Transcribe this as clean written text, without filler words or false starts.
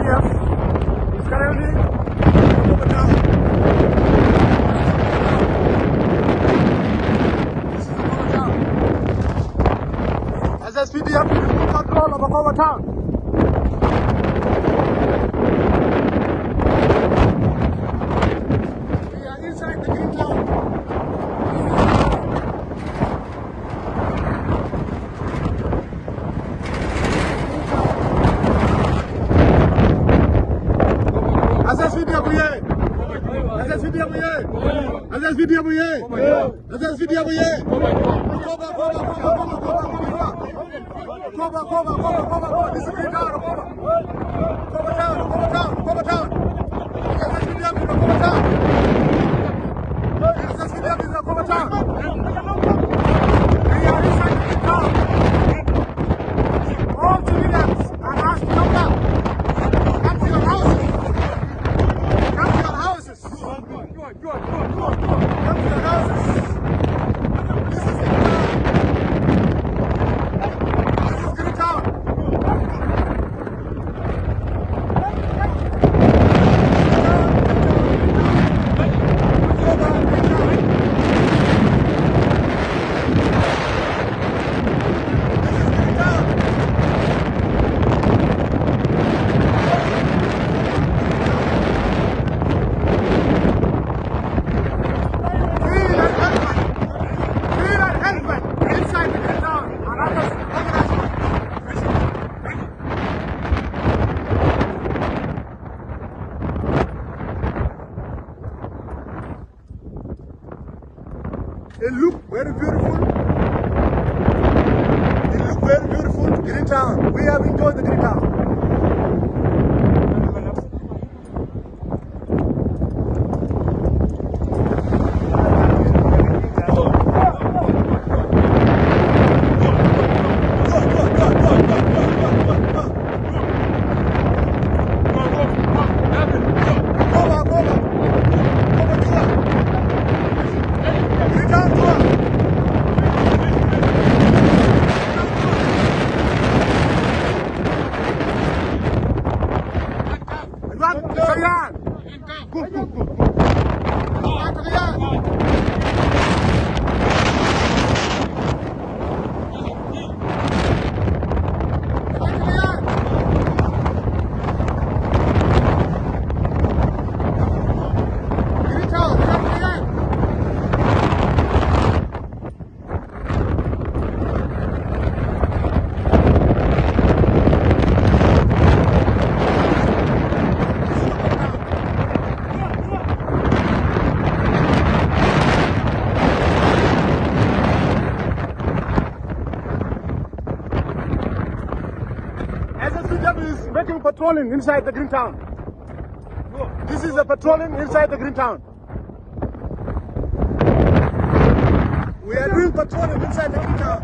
SSPDF is currently over town. This is over town. SSPDF is in control of over town. We are inside the green town. It look very beautiful. It look very beautiful. Green town. We have enjoyed the green town. Is making patrolling inside the green town. This is the patrolling inside the green town. We are doing patrolling inside the green town.